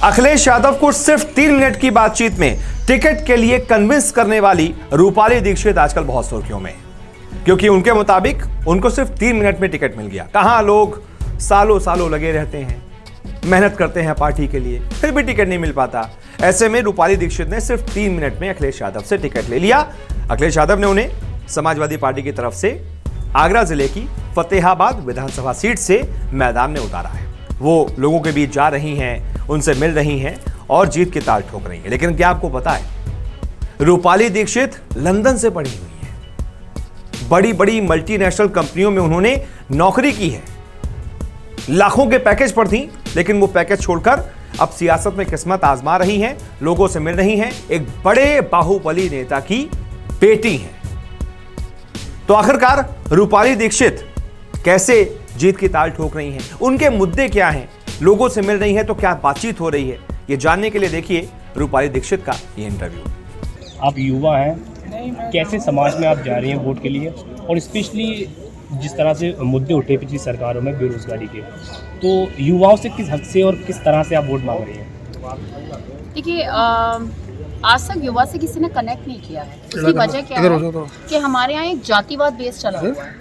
अखिलेश यादव को सिर्फ 3 मिनट की बातचीत में टिकट के लिए कन्विंस करने वाली रूपाली दीक्षित आजकल बहुत सुर्खियों में है, क्योंकि उनके मुताबिक उनको सिर्फ 3 मिनट में टिकट मिल गया। कहां लोग सालों सालों लगे रहते हैं, मेहनत करते हैं पार्टी के लिए, फिर भी टिकट नहीं मिल पाता। ऐसे में रूपाली दीक्षित ने सिर्फ 3 मिनट में अखिलेश यादव से टिकट ले लिया। अखिलेश यादव ने उन्हें समाजवादी पार्टी की तरफ से आगरा जिले की फतेहाबाद विधानसभा सीट से मैदान में उतारा है। वो लोगों के बीच जा रही हैं, उनसे मिल रही हैं और जीत की ताल ठोक रही हैं। लेकिन क्या आपको पता है, रूपाली दीक्षित लंदन से पढ़ी हुई है, बड़ी बड़ी मल्टीनेशनल कंपनियों में उन्होंने नौकरी की है, लाखों के पैकेज पर थी, लेकिन वो पैकेज छोड़कर अब सियासत में किस्मत आजमा रही हैं, लोगों से मिल रही हैं, एक बड़े बाहुबली नेता की बेटी हैं। तो आखिरकार रूपाली दीक्षित कैसे जीत की ताल ठोक रही हैं, उनके मुद्दे क्या हैं, लोगों से मिल रही हैं तो क्या बातचीत हो रही है, ये जानने के लिए देखिए रूपाली दीक्षित का ये इंटरव्यू। आप युवा हैं, कैसे समाज में आप जा रही हैं वोट के लिए, और स्पेशली जिस तरह से मुद्दे उठे पिछली सरकारों में बेरोजगारी के, तो युवाओं से किस हक से और किस तरह से आप वोट मांग रही हैं? देखिए, आज तक युवा से किसी ने कनेक्ट नहीं किया है। उसकी वजह क्या है कि हमारे यहाँ एक जातिवाद बेस चला हुआ है।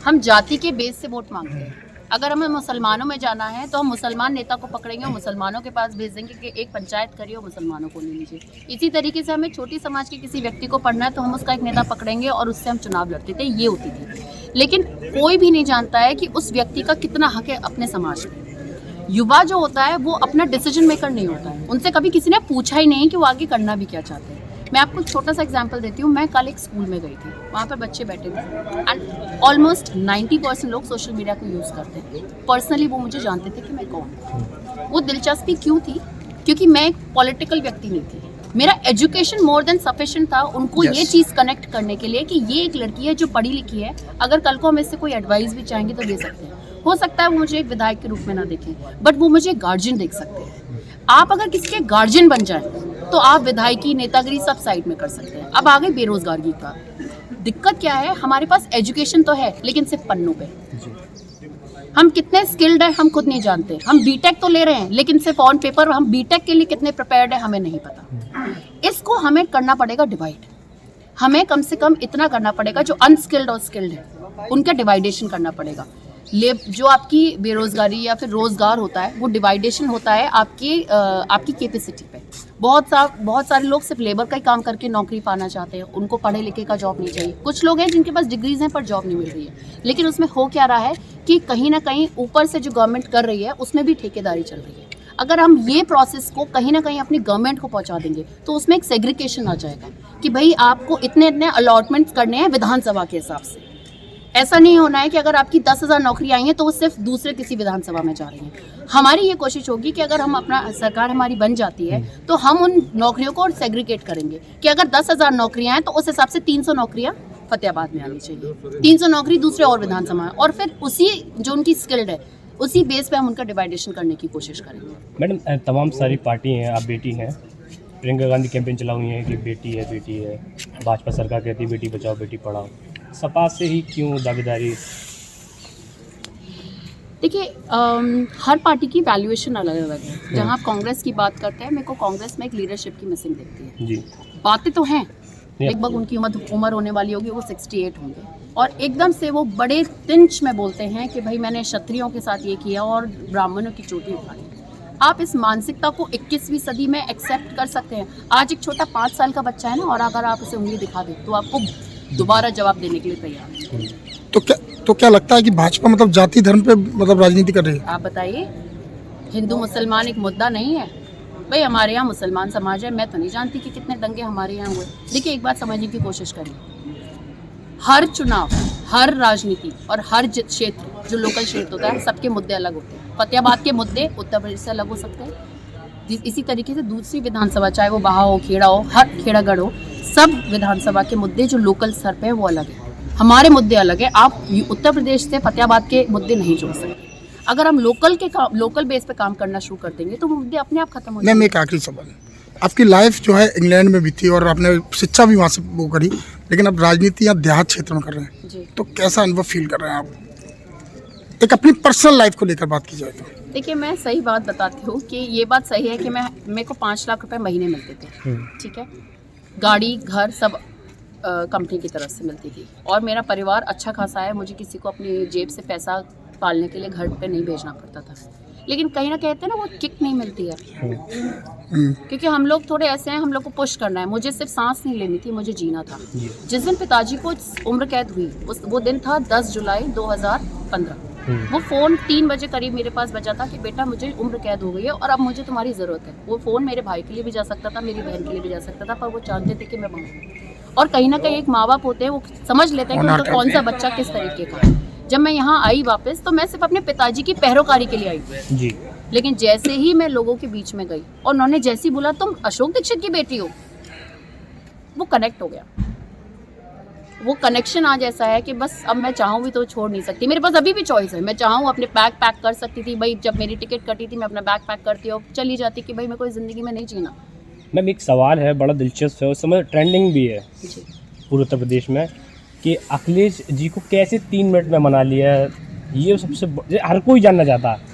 हम जाति के बेस से वोट मांगते हैं। अगर हमें मुसलमानों में जाना है तो हम मुसलमान नेता को पकड़ेंगे और मुसलमानों के पास भेज देंगे कि एक पंचायत करिए और मुसलमानों को ले लीजिए। इसी तरीके से हमें छोटी समाज के किसी व्यक्ति को पढ़ना है तो हम उसका एक नेता पकड़ेंगे और उससे हम चुनाव लड़ते थे, ये होती थी। लेकिन कोई भी नहीं जानता है कि उस व्यक्ति का कितना हक है अपने समाज में। युवा जो होता है वो अपना डिसीजन मेकर नहीं होता है, उनसे कभी किसी ने पूछा ही नहीं कि वो आगे करना भी क्या चाहते हैं। मैं आपको छोटा सा एग्जांपल देती हूँ। मैं कल एक स्कूल में गई थी, वहाँ पर बच्चे बैठे थे एंड ऑलमोस्ट 90% लोग सोशल मीडिया को यूज़ करते हैं। पर्सनली वो मुझे जानते थे कि मैं कौन हूँ। वो दिलचस्पी क्यों थी? क्योंकि मैं एक पॉलिटिकल व्यक्ति नहीं थी, मेरा एजुकेशन मोर देन सफिशिएंट था उनको ये चीज़ कनेक्ट करने के लिए कि ये एक लड़की है जो पढ़ी लिखी है, अगर कल को हम इससे कोई एडवाइस भी चाहेंगे तो दे सकते हैं। हो सकता है वो मुझे एक विधायक के रूप में ना देखें, बट वो मुझे गार्जियन देख सकते हैं। आप अगर किसी के गार्जियन बन जाए तो आप विधायकी, नेतागिरी सब साइड में कर सकते हैं। अब आगे बेरोजगारी का दिक्कत क्या है, हमारे पास एजुकेशन तो है लेकिन सिर्फ पन्नों पे। हम कितने स्किल्ड हैं हम खुद नहीं जानते। हम बीटेक तो ले रहे हैं लेकिन सिर्फ ऑन पेपर हम बीटेक के लिए कितने प्रिपेयर्ड है हमें नहीं पता। इसको हमें करना पड़ेगा डिवाइड। हमें कम से कम इतना करना पड़ेगा, जो अनस्किल्ड और स्किल्ड है उनका डिवाइडेशन करना पड़ेगा। जो आपकी बेरोजगारी या फिर रोजगार होता है वो डिवाइडेशन होता है आपकी कैपेसिटी पे। बहुत सारे लोग सिर्फ लेबर का ही काम करके नौकरी पाना चाहते हैं, उनको पढ़े लिखे का जॉब नहीं चाहिए। कुछ लोग हैं जिनके पास डिग्रीज हैं पर जॉब नहीं मिल रही है। लेकिन उसमें हो क्या रहा है कि कहीं ना कहीं ऊपर से जो गवर्नमेंट कर रही है उसमें भी ठेकेदारी चल रही है। अगर हम ये प्रोसेस को कहीं ना कहीं अपनी गवर्नमेंट को पहुंचा देंगे तो उसमें एक सेग्रीगेशन आ जाएगा कि भाई आपको इतने अलॉटमेंट्स करने हैं विधानसभा के हिसाब से। ऐसा नहीं होना है कि अगर आपकी 10,000 नौकरी आई हैं तो वो सिर्फ दूसरे किसी विधानसभा में जा रही हैं। हमारी ये कोशिश होगी कि अगर हम अपना सरकार हमारी बन जाती है तो हम उन नौकरियों को और सेग्रीगेट करेंगे कि अगर 10,000 नौकरियां हैं तो उस हिसाब से 300 नौकरियां फतेहाबाद में आनी चाहिए, 300 नौकरी दूसरे और विधानसभा, और फिर उसी जो उनकी स्किल्ड है उसी बेस पे हम उनका डिवाइडेशन करने की कोशिश करेंगे। मैडम, तमाम सारी पार्टी हैं, आप बेटी हैं, प्रियंका गांधी कैंपेन चला हुई है कि बेटी है, भाजपा सरकार कहती है बेटी बचाओ बेटी पढ़ाओ, सपा से ही क्यों दावेदारी? देखिए, हर पार्टी की वैल्यूएशन अलग अलग है। जहाँ आप कांग्रेस की बात करते हैं, मेरे को कांग्रेस में एक लीडरशिप की मिसिंग दिखती है। जी, बातें तो हैं, लगभग उनकी उम्र होने वाली होगी, वो 68 होंगे, और एकदम से वो बड़े तिंच में बोलते हैं कि भाई मैंने क्षत्रियों के साथ ये किया और ब्राह्मणों की चोटी उठाई। आप इस मानसिकता को 21वीं सदी में एक्सेप्ट कर सकते हैं? आज एक छोटा 5 साल का बच्चा है ना, और अगर आप उसे उंगली दिखा दें तो आपको दोबारा जवाब देने के लिए तैयार है। तो क्या लगता है कि भाजपा मतलब जाति धर्म पे मतलब राजनीति कर रही है? आप बताइए, हिंदू मुसलमान एक मुद्दा नहीं है भाई। हमारे यहाँ मुसलमान समाज है, मैं तो नहीं जानती कि कितने दंगे हमारे यहाँ हुए। देखिए, एक बात समझने की कोशिश करिए, हर चुनाव, हर राजनीति और हर क्षेत्र जो लोकल क्षेत्र होता है सबके मुद्दे अलग होते हैं। फतेहाबाद के मुद्दे उत्तर प्रदेश से अलग हो सकते हैं। इसी तरीके से दूसरी विधानसभा, चाहे वो बहा हो, खेड़ा हो, हर खेड़ागढ़ हो, सब विधानसभा के मुद्दे जो लोकल स्तर पे है वो अलग है। हमारे मुद्दे अलग है। आप उत्तर प्रदेश से फतेहाबाद के मुद्दे नहीं जोड़ सकते। अगर हम लोकल बेस पे काम करना शुरू कर देंगे तो वो मुद्दे अपने आप खत्म हो जाएंगे। मैम, एक आखिरी सवाल, आपकी लाइफ जो है इंग्लैंड में भी थी और आपने शिक्षा भी वहाँ से वो करी, लेकिन अब राजनीति या देहात क्षेत्र में कर रहे हैं, तो कैसा अनुभव फील कर रहे हैं आप? एक अपनी पर्सनल लाइफ को लेकर बात की जाए तो। देखिए, मैं सही बात बताती हूँ कि ये बात सही है कि मेरे को 5 लाख रुपए महीने मिलते थे, ठीक है। गाड़ी, घर सब कंपनी की तरफ से मिलती थी और मेरा परिवार अच्छा खासा है। मुझे किसी को अपनी जेब से पैसा पालने के लिए घर पे नहीं भेजना पड़ता था। लेकिन कहीं ना कहते हैं ना, वो किक नहीं मिलती है, क्योंकि हम लोग थोड़े ऐसे हैं, हम लोग को पुश करना है। मुझे सिर्फ सांस नहीं लेनी थी, मुझे जीना था। जिस दिन पिताजी को उम्र कैद हुई, वो दिन था 10 जुलाई 2015। वो फ़ोन 3 बजे करीब मेरे पास बजा था कि बेटा मुझे उम्र कैद हो गई है और अब मुझे तुम्हारी ज़रूरत है। वो फ़ोन मेरे भाई के लिए भी जा सकता था, मेरी बहन के लिए भी जा सकता था, पर वो चाहते थे कि मैं मांगूँ। और कहीं ना कहीं एक माँ बाप होते हैं, वो समझ लेते हैं कि उनका कौन सा बच्चा किस तरीके का है। जब मैं यहाँ आई वापस, तो मैं सिर्फ अपने पिताजी की पैरोकारी के लिए आई जी। लेकिन जैसे ही मैं लोगों के बीच में गई और उन्होंने जैसे ही बोला तुम अशोक दीक्षित की बेटी हो, वो कनेक्ट हो गया। वो कनेक्शन आज ऐसा है कि बस अब मैं चाहूँ भी तो छोड़ नहीं सकती। मेरे पास अभी भी चॉइस है, मैं चाहूँ अपने बैग पैक कर सकती थी। भाई जब मेरी टिकट कटी थी, मैं अपना बैग पैक करती और चली जाती कि भाई मैं कोई ज़िंदगी में नहीं जीना। मैम एक सवाल है, बड़ा दिलचस्प है, उस समय ट्रेंडिंग भी है पूरे उत्तर प्रदेश में कि अखिलेश जी को कैसे 3 मिनट में मना लिया है। ये सबसे हर कोई जानना चाहता है।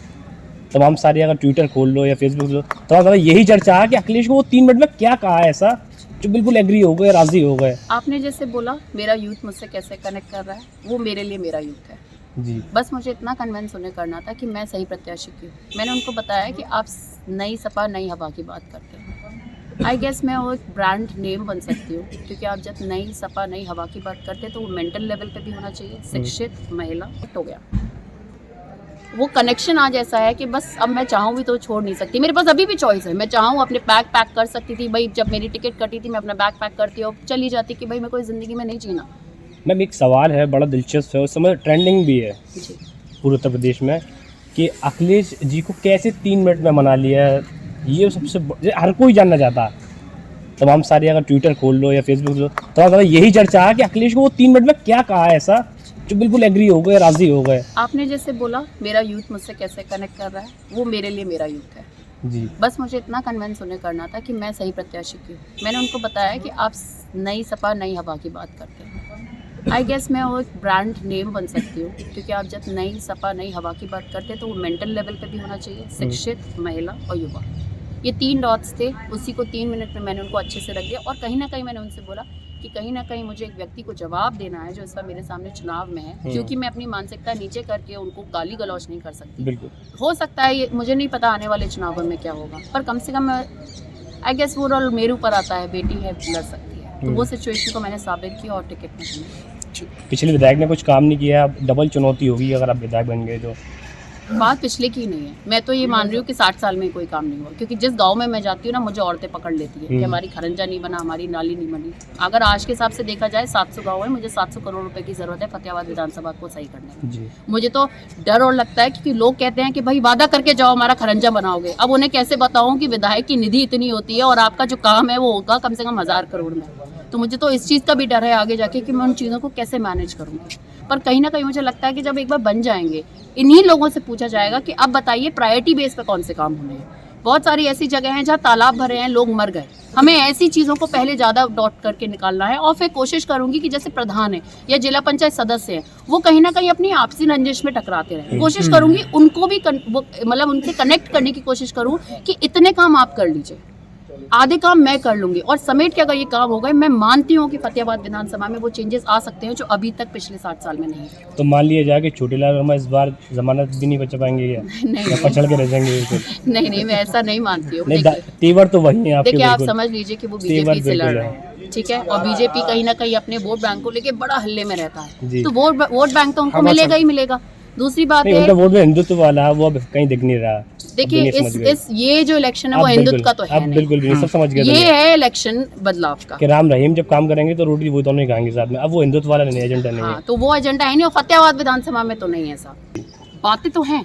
तमाम सारी अगर ट्विटर खोल लो या फेसबुक लो, तो यही चर्चा है कि अखिलेश को वो 3 मिनट में क्या कहा है ऐसा जो बिल्कुल एग्री हो गए, राजी हो गए। आपने जैसे बोला मेरा यूथ मुझसे कैसे कनेक्ट कर रहा है, वो मेरे लिए मेरा यूथ है जी। बस मुझे इतना कन्विंस उन्हें करना था कि मैं सही प्रत्याशी की हूँ। मैंने उनको बताया कि आप नई सपा नई हवा की बात करते हैं। आई गेस मैं वो एक ब्रांड नेम बन सकती हूँ, क्योंकि आप जब नई सपा नई हवा की बात करते हैं तो वो मेंटल लेवल पे भी होना चाहिए। शिक्षित महिला हो गया, वो कनेक्शन आज ऐसा है कि बस अब मैं चाहूँ भी तो छोड़ नहीं सकती। मेरे पास अभी भी चॉइस है, मैं चाहूँ अपने बैग पैक कर सकती थी। भाई जब मेरी टिकट कटी थी, मैं अपना बैग पैक करती और चली जाती कि भाई मैं कोई ज़िंदगी में नहीं जीना। मैम एक सवाल है, बड़ा दिलचस्प है, उस समय ट्रेंडिंग भी है पूरे उत्तर प्रदेश में कि अखिलेश जी को कैसे 3 मिनट में मना लिया है। ये सबसे हर कोई जानना चाहता है। तमाम सारी अगर ट्विटर खोल लो या फेसबुक लो, तो यही चर्चा है कि अखिलेश को वो 3 मिनट में क्या कहा है ऐसा जो बिल्कुल एग्री हो गए, राजी हो गए। आपने जैसे बोला मेरा यूथ मुझसे कैसे कनेक्ट कर रहा है, वो मेरे लिए मेरा यूथ है जी। बस मुझे इतना कन्विंस उन्हें करना था कि मैं सही प्रत्याशी की हूँ। मैंने उनको बताया कि आप नई सपा नई हवा की बात करते हैं। आई गेस मैं वो एक ब्रांड नेम बन सकती हूँ, क्योंकि आप जब नई सपा नई हवा की बात करते हैं तो वो मेंटल लेवल पे भी होना चाहिए। शिक्षित महिला और युवा, ये 3 डॉट्स थे। उसी को 3 मिनट में मैंने उनको अच्छे से रख दिया और कहीं ना कहीं मैंने उनसे बोला कि कहीं ना कहीं मुझे एक व्यक्ति को जवाब देना है जो इस बार मेरे सामने चुनाव में है, क्योंकि मैं अपनी मानसिकता नीचे करके उनको गाली गलौज नहीं कर सकती। बिल्कुल हो सकता है, ये मुझे नहीं पता आने वाले चुनावों में क्या होगा, पर कम से कम आई गेस वो रोल मेरे ऊपर आता है, बेटी है लड़ सकती है। तो वो सिचुएशन को मैंने साबित किया और टिकट में। पिछले विधायक ने कुछ काम नहीं किया, अब डबल चुनौती होगी अगर आप विधायक बन गए तो। बात पिछले की नहीं है, मैं तो ये मान रही हूँ कि 60 साल में कोई काम नहीं हुआ, क्योंकि जिस गांव में मैं जाती हूँ ना, मुझे औरतें पकड़ लेती है कि हमारी खरंजा नहीं बना, हमारी नाली नहीं बनी। अगर आज के हिसाब से देखा जाए 700 गाँव है, मुझे 700 करोड़ रुपए की जरूरत है फतेहाबाद विधानसभा को सही करने में। मुझे तो डर और लगता है क्योंकि लोग कहते हैं कि भाई वादा करके जाओ हमारा खरंजा बनाओगे। अब उन्हें कैसे बताऊँ कि विधायक की निधि इतनी होती है और आपका जो काम है वो होगा कम से कम 1000 करोड़ में। तो मुझे तो इस चीज़ का भी डर है आगे जाके कि मैं उन चीज़ों को कैसे मैनेज करूँगी। पर कहीं ना कहीं मुझे लगता है कि जब एक बार बन जाएंगे, इन्हीं लोगों से पूछा जाएगा कि अब बताइए प्रायोरिटी बेस पे कौन से काम होने हैं। बहुत सारी ऐसी जगह हैं जहाँ तालाब भरे हैं, लोग मर गए। हमें ऐसी चीज़ों को पहले ज़्यादा डॉट करके निकालना है और फिर कोशिश करूंगी कि जैसे प्रधान है या जिला पंचायत सदस्य हैं, वो कहीं ना कहीं अपनी आपसी रंजिश में टकराते रहे। कोशिश करूंगी उनको भी मतलब उनसे कनेक्ट करने की कोशिश करूँ कि इतने काम आप कर लीजिए, आधे काम मैं कर लूंगी और समेट के अगर ये काम हो गए, मैं मानती हूँ कि फतेहाबाद विधानसभा में वो चेंजेस आ सकते हैं जो अभी तक पिछले 60 साल में नहीं है। तो मान लिया जाए कि छोटेलाल वर्मा इस बार जमानत भी नहीं बचा पाएंगे क्या? नहीं, पछड़ के रह जाएंगे? नहीं, मैं ऐसा नहीं मानती हूँ। तेवर तो वही है आपके। देखिए आप समझ लीजिए कि वो बीजेपी से लड़ रहे हैं, ठीक है, और बीजेपी कहीं ना कहीं अपने वोट बैंक को लेके बड़ा हल्ले में रहता है, तो वोट बैंक तो उनको मिलेगा ही मिलेगा। दूसरी बात है उनका वोट में हिंदुत्व वाला वो अब कहीं दिख नहीं रहा। देखिए इस ये जो इलेक्शन है वो हिंदुत्व का तो है नहीं, बिल्कुल भी सब समझ गए। ये है इलेक्शन बदलाव का कि राम रहीम जब काम करेंगे तो रोटी वो दोनों ही खाएंगे साथ में। अब वो हिंदुत्व वाला नहीं, एजेंडा नहीं है। तो वो एजेंडा है नहीं और फतेहाबाद विधानसभा में तो नहीं है। ऐसा बातें तो हैं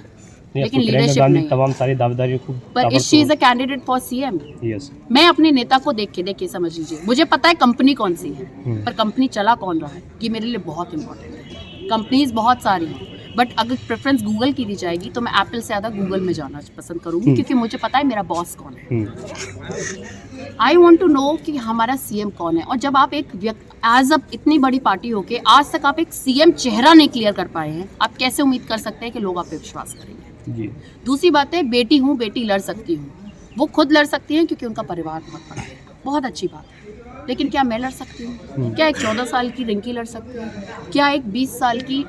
लेकिन लीडरशिप नहीं। तमाम सारी दावेदारी को, पर इस चीज a candidate for CM. Yes, मैं अपने नेता को देखिए समझ लीजिए, मुझे पता है कंपनी कौन सी है, पर कंपनी चला कौन रहा है ये मेरे लिए बहुत इंपॉर्टेंट है। कंपनीज बहुत सारी हैं, बट अगर प्रेफरेंस गूगल की दी जाएगी तो मैं एप्पल से ज़्यादा गूगल में जाना पसंद करूंगी, क्योंकि मुझे पता है मेरा बॉस कौन है। आई वॉन्ट टू नो कि हमारा सीएम कौन है। और जब आप एक एज अ इतनी बड़ी पार्टी होके आज तक आप एक सीएम चेहरा नहीं क्लियर कर पाए हैं, आप कैसे उम्मीद कर सकते हैं कि लोग आप पे विश्वास करेंगे? जी। दूसरी बात है, बेटी हूँ, बेटी लड़ सकती हूँ। वो खुद लड़ सकती हैं क्योंकि उनका परिवार बहुत बड़ा है, बहुत अच्छी बात है। लेकिन क्या मैं लड़ सकती हूँ? क्या एक 14 साल की रिंकी लड़ सकती है? क्या एक 20 साल की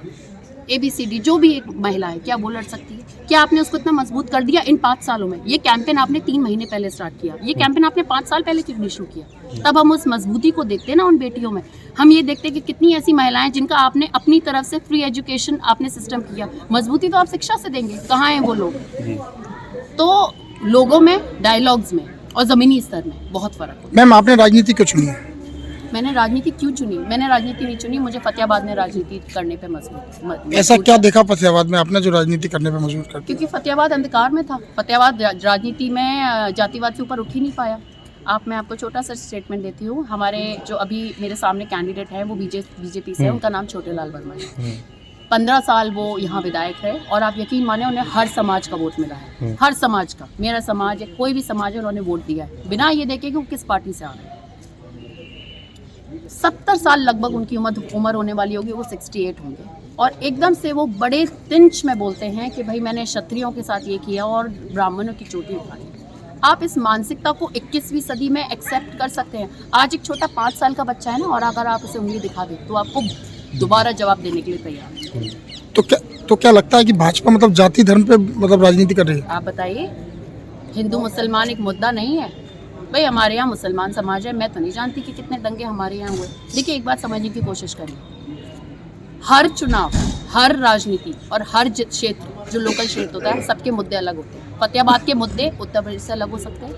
ABCD जो भी एक महिला है, क्या वो लड़ सकती है? क्या आपने उसको इतना मजबूत कर दिया इन 5 सालों में? ये कैंपेन आपने 3 महीने पहले स्टार्ट किया, ये कैंपेन आपने 5 साल पहले क्यों नहीं शुरू किया? तब हम उस मजबूती को देखते हैं ना उन बेटियों में। हम ये देखते हैं कि कितनी ऐसी महिलाएं जिनका आपने अपनी तरफ से फ्री एजुकेशन आपने सिस्टम किया। मजबूती तो आप शिक्षा से देंगे, कहाँ हैं वो लोग? तो लोगों में, डायलॉग्स में और ज़मीनी स्तर में बहुत फ़र्क है। मैम, आपने राजनीति क्यों चुनी है? मैंने राजनीति क्यों चुनी? मैंने राजनीति नहीं चुनी, मुझे फतेहाबाद में राजनीति करने पे मजबूर। ऐसा क्या देखा फतेहाबाद में आपने जो राजनीति करने पे मजबूर कर दिया? क्योंकि फतेहाबाद अंधकार में था। फतेहाबाद राजनीति में जातिवाद से ऊपर उठ ही नहीं पाया। मैं आपको छोटा सा स्टेटमेंट देती हूँ। हमारे जो अभी मेरे सामने कैंडिडेट है वो बीजेपी से है, उनका नाम छोटे लाल वर्मा है। 15 साल वो यहाँ विधायक है और आप यकीन माने उन्हें हर समाज का वोट मिला है, हर समाज का। मेरा समाज है, कोई भी समाज है, उन्होंने वोट दिया है बिना ये देखे कि वो किस पार्टी से आ रहे हैं। 70 साल लगभग उनकी उम्र होने वाली होगी, वो 68 होंगे और एकदम से वो बड़े तिंच में बोलते हैं कि भाई मैंने क्षत्रियों के साथ ये किया और ब्राह्मणों की चोटी उठाई। आप इस मानसिकता को 21वीं सदी में एक्सेप्ट कर सकते हैं? आज एक छोटा 5 साल का बच्चा है ना, और अगर आप उसे उंगली दिखा दें तो आपको दोबारा जवाब देने के लिए तैयार है। तो क्या लगता है कि भाजपा मतलब जाति धर्म पे मतलब राजनीति कर रही है? आप बताइए, हिंदू मुसलमान एक मुद्दा नहीं है भाई। हमारे यहाँ मुसलमान समाज है, मैं तो नहीं जानती कि कितने दंगे हमारे यहाँ हुए। देखिए, एक बात समझने की कोशिश करिए, हर चुनाव, हर राजनीति और हर क्षेत्र जो लोकल क्षेत्र होता है, सबके मुद्दे अलग होते हैं। फतेहाबाद के मुद्दे उत्तर प्रदेश से अलग हो सकते हैं।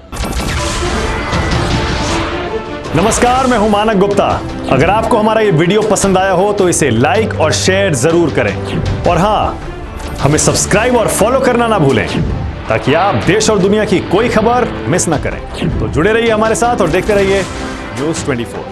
नमस्कार, मैं हूं मानक गुप्ता। अगर आपको हमारा ये वीडियो पसंद आया हो तो इसे लाइक और शेयर जरूर करें और हाँ, हमें सब्सक्राइब और फॉलो करना ना भूलें ताकि आप देश और दुनिया की कोई खबर मिस ना करें। तो जुड़े रहिए हमारे साथ और देखते रहिए न्यूज़ 24।